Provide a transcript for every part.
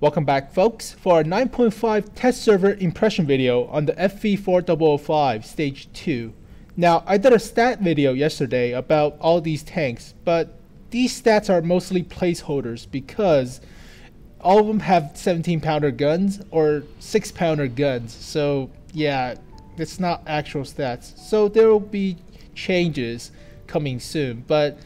Welcome back, folks, for our 9.5 test server impression video on the FV4005 Stage 2. Now, I did a stat video yesterday about all these tanks, but these stats are mostly placeholders because all of them have 17-pounder guns or 6-pounder guns. So, yeah, it's not actual stats. So, there will be changes coming soon, but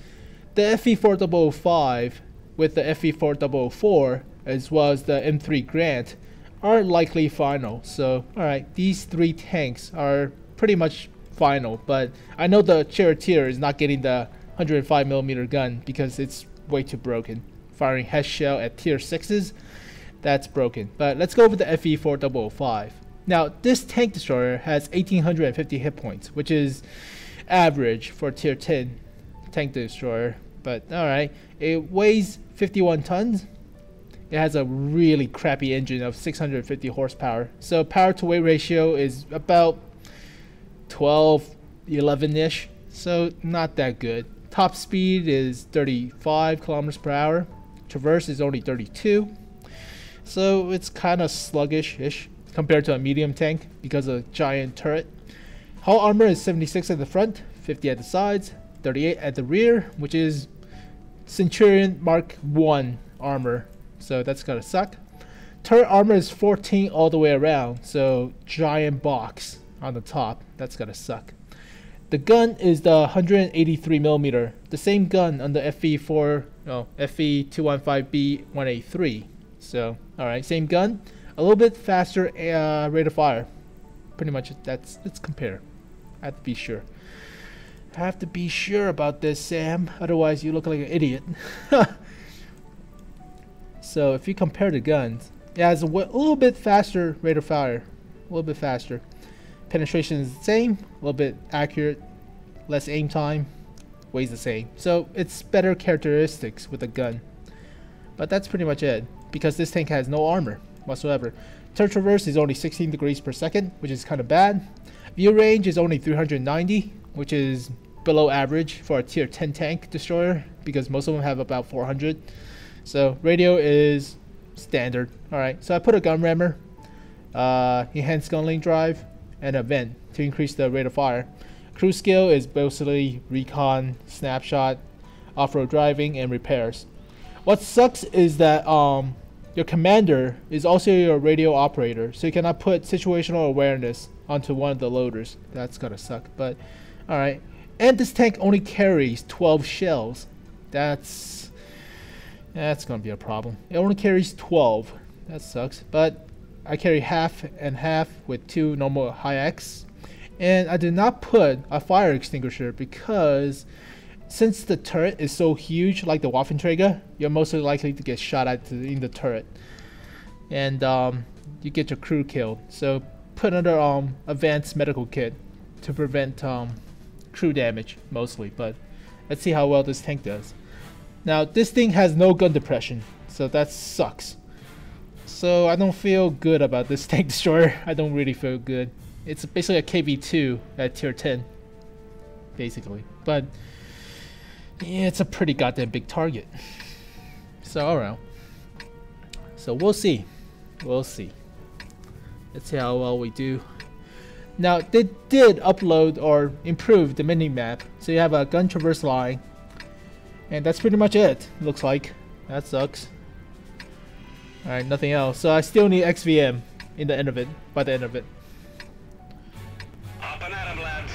the FV4005 with the FV4004 as well as the M3 Grant are likely final. So, alright, these three tanks are pretty much final, but I know the Charioteer is not getting the 105mm gun because it's way too broken. Firing head shell at tier 6s, that's broken. But let's go over the FV4005. Now, this tank destroyer has 1850 hit points, which is average for tier 10 tank destroyer. But alright, it weighs 51 tons. It has a really crappy engine of 650 horsepower. So power to weight ratio is about 11-ish. So not that good. Top speed is 35 kilometers per hour. Traverse is only 32. So it's kind of sluggish-ish compared to a medium tank because of a giant turret. Hull armor is 76 at the front, 50 at the sides, 38 at the rear, which is Centurion Mark 1 armor. So that's gonna suck. Turret armor is 14 all the way around, so giant box on the top. That's gonna suck. The gun is the 183mm, the same gun on the FV215B183. So, alright, same gun, a little bit faster rate of fire. Pretty much, let's compare. I have to be sure. I have to be sure about this, Sam. Otherwise, you look like an idiot. So if you compare the guns, it has a little bit faster rate of fire, a little bit faster. Penetration is the same, a little bit accurate, less aim time, weighs the same. So it's better characteristics with the gun. But that's pretty much it, because this tank has no armor whatsoever. Turret traverse is only 16 degrees per second, which is kind of bad. View range is only 390, which is below average for a tier 10 tank destroyer, because most of them have about 400. So radio is standard. Alright, so I put a gun rammer, enhanced gun link drive, and a vent to increase the rate of fire. Cruise skill is basically recon, snapshot, off-road driving, and repairs. What sucks is that your commander is also your radio operator, so you cannot put situational awareness onto one of the loaders. That's gonna suck, but alright. And this tank only carries 12 shells. That's gonna be a problem. It only carries 12. That sucks. But I carry half and half with 2 normal high X. And I did not put a fire extinguisher because since the turret is so huge, like the Waffenträger, you're mostly likely to get shot at in the turret. And you get your crew killed. So put under advanced medical kit to prevent crew damage mostly. But let's see how well this tank does. Now, this thing has no gun depression, so that sucks. So I don't feel good about this tank destroyer. I don't really feel good. It's basically a KV2 at tier 10, basically. But yeah, it's a pretty goddamn big target. So alright. So we'll see. We'll see. Let's see how well we do. Now, they did upload or improve the mini-map. So you have a gun traverse line. And that's pretty much it, looks like. That sucks. Alright, nothing else. So I still need XVM in the end of it, by the end of it. Up and at 'em, lads.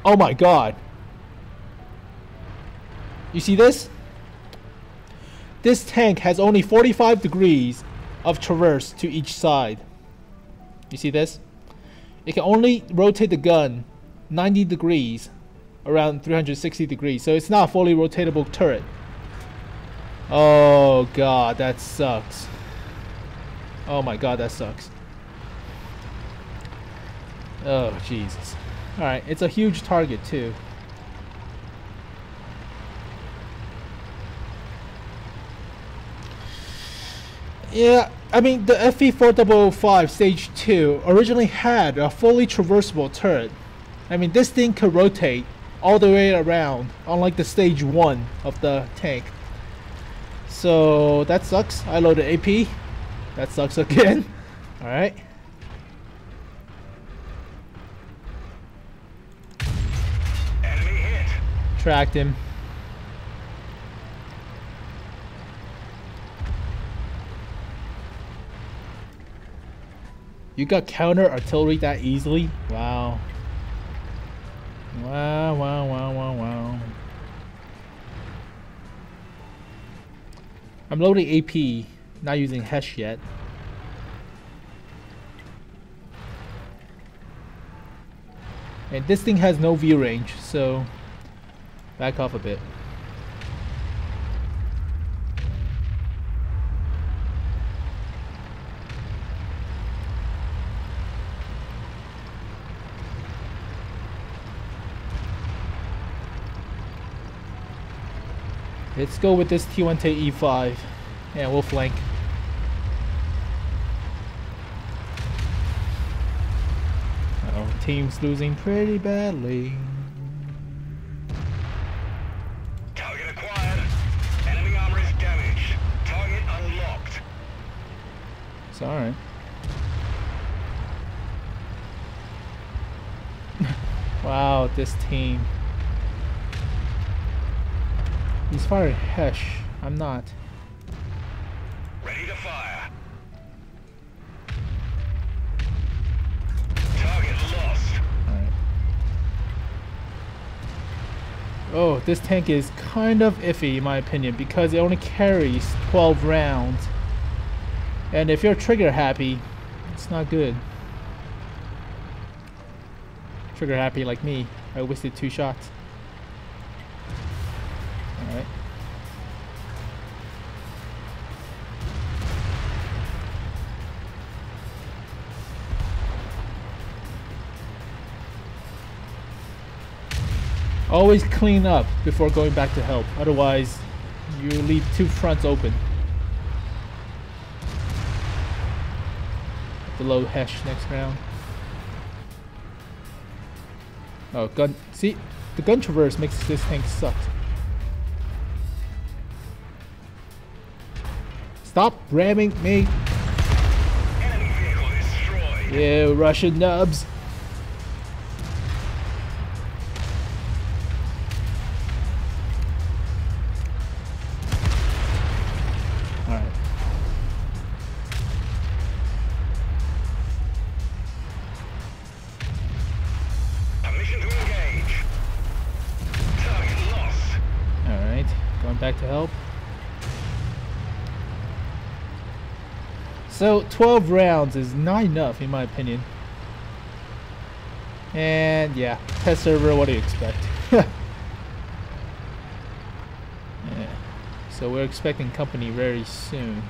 Oh my god. You see this? This tank has only 45 degrees of traverse to each side. You see this? It can only rotate the gun 90 degrees around 360 degrees, so it's not a fully rotatable turret. Oh god, that sucks. Oh my god, that sucks. Oh Jesus. Alright, it's a huge target too. Yeah, I mean the FV4005 Stage 2 originally had a fully traversable turret. I mean this thing could rotate all the way around, unlike the stage 1 of the tank. So that sucks. I loaded AP. That sucks again. Alright. Enemy hit. Tracked him. You got counter artillery that easily? Wow. Wow, wow, wow, wow, wow. I'm loading AP, not using Hesh yet. And this thing has no view range, so back off a bit. Let's go with this T1T E5 and we'll flank. Uh-oh, team's losing pretty badly. Target acquired. Enemy armor is damaged. Target unlocked. It's alright. Wow, this team. He's firing Hesh. I'm not. Ready to fire. Target lost. Alright. Oh, this tank is kind of iffy in my opinion because it only carries 12 rounds. And if you're trigger happy, it's not good. Trigger happy like me, I wasted 2 shots. Alright. Always clean up before going back to help, otherwise you leave 2 fronts open. The low Hesh next round. Oh, gun. See, the gun traverse makes this tank suck. Stop ramming me. Enemy vehicle destroyed. Yeah, Russian nubs. Alright. Permission to engage. Target lost. Alright. Going back to help. So 12 rounds is not enough in my opinion. And yeah, test server, what do you expect? Yeah. So we're expecting company very soon.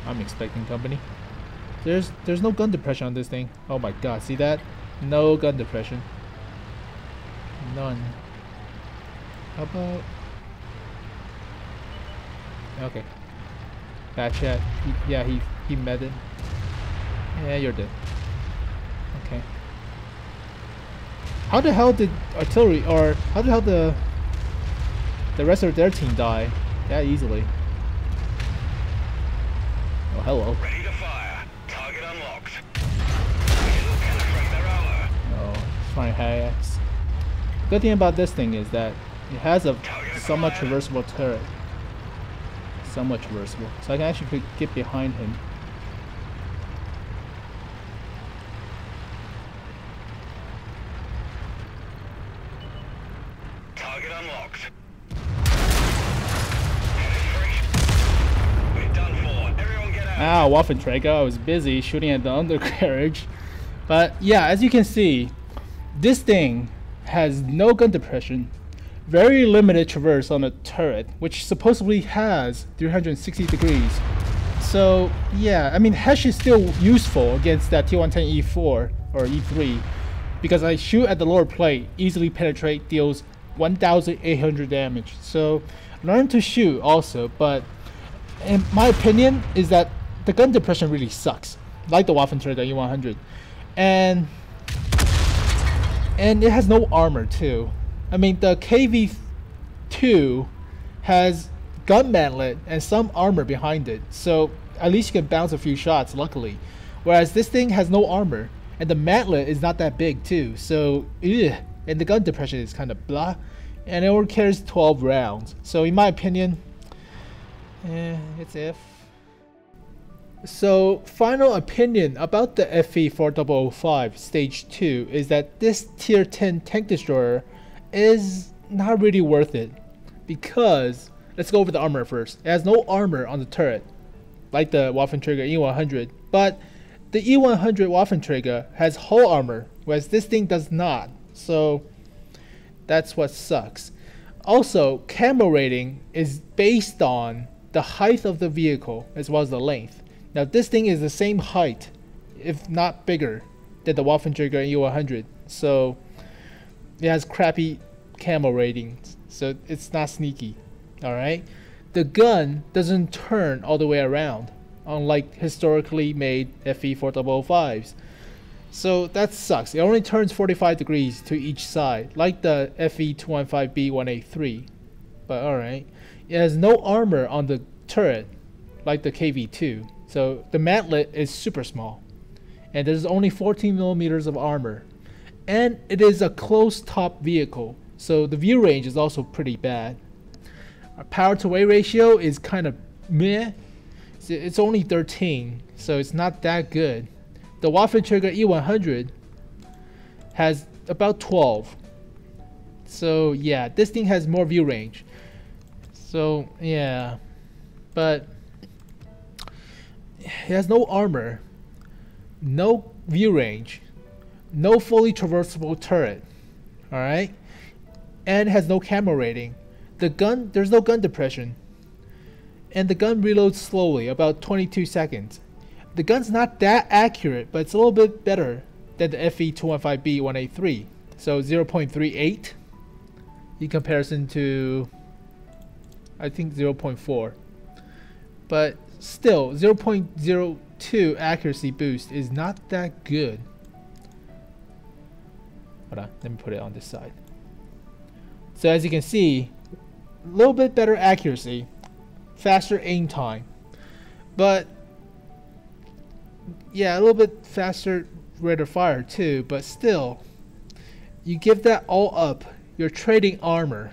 I'm expecting company. There's no gun depression on this thing. Oh my god, see that? No gun depression. None. How about... Okay. Bad chat. He met it. Yeah, you're dead. Okay. How the hell did artillery or how the hell the rest of their team die that easily? Oh, hello. Ready to fire. Target unlocked. It'll penetrate their armor. Oh, it's fine hacks. Good thing about this thing is that it has a somewhat traversable turret. Somewhat traversable, so I can actually get behind him. Target unlocked. We're done for. Everyone get out. Ah, Waffenträger. I was busy shooting at the undercarriage. But yeah, as you can see, this thing has no gun depression, very limited traverse on the turret, which supposedly has 360 degrees. So yeah, I mean Hesh is still useful against that T110 E4 or E3 because I shoot at the lower plate, easily penetrate, deals 1,800 damage. So learn to shoot also, but in my opinion is that the gun depression really sucks, like the Waffenträger E100, and it has no armor too. I mean, the KV2 has gun mantlet and some armor behind it, so at least you can bounce a few shots, luckily. Whereas this thing has no armor, and the mantlet is not that big too, so ugh. And the gun depression is kind of blah, and it only carries 12 rounds. So in my opinion, it's F. So final opinion about the FV4005 Stage 2 is that this Tier 10 tank destroyer is not really worth it, because let's go over the armor first. It has no armor on the turret, like the Waffenträger E100, but the E100 Waffenträger has hull armor, whereas this thing does not. So that's what sucks. Also, camo rating is based on the height of the vehicle as well as the length. Now this thing is the same height, if not bigger, than the Waffenträger E100. So it has crappy camo ratings, so it's not sneaky. Alright? The gun doesn't turn all the way around, unlike historically made FV4005s. So that sucks. It only turns 45 degrees to each side, like the FV215B183. But alright. It has no armor on the turret, like the KV2. So the mantlet is super small. And there's only 14 millimeters of armor. And it is a closed top vehicle, so the view range is also pretty bad. Our power to weight ratio is kind of meh. It's only 13, so it's not that good. The Waffenträger E100 has about 12. So yeah, this thing has more view range. So yeah, but it has no armor, no view range, no fully traversable turret, alright? And it has no camo rating. The gun, there's no gun depression. And the gun reloads slowly, about 22 seconds. The gun's not that accurate, but it's a little bit better than the FV215B183. So 0.38 in comparison to, I think, 0.4. But still, 0.02 accuracy boost is not that good. Hold on, let me put it on this side. So as you can see, a little bit better accuracy, faster aim time, but yeah, a little bit faster rate of fire too. But still, you give that all up, you're trading armor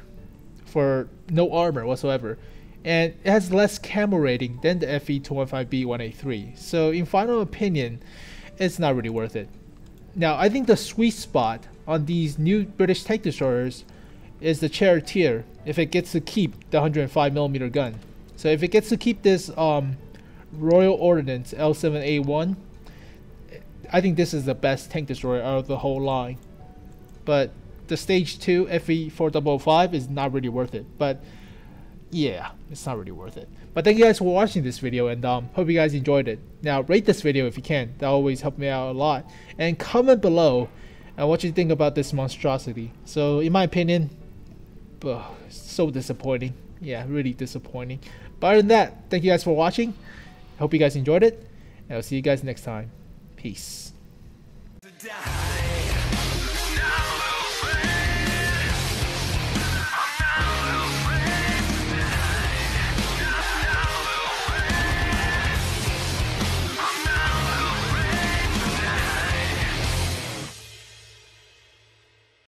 for no armor whatsoever, and it has less camo rating than the FV215B183. So in final opinion, it's not really worth it. Now I think the sweet spot on these new British tank destroyers is the charioteer, if it gets to keep the 105mm gun. So if it gets to keep this Royal Ordnance L7A1, I think this is the best tank destroyer out of the whole line. But the Stage 2 FV4005 is not really worth it. But yeah, it's not really worth it. But thank you guys for watching this video, and hope you guys enjoyed it. Now rate this video if you can, that always helps me out a lot. And comment below what you think about this monstrosity. So in my opinion, so disappointing. Yeah, really disappointing. But other than that, thank you guys for watching. Hope you guys enjoyed it, and I'll see you guys next time. Peace.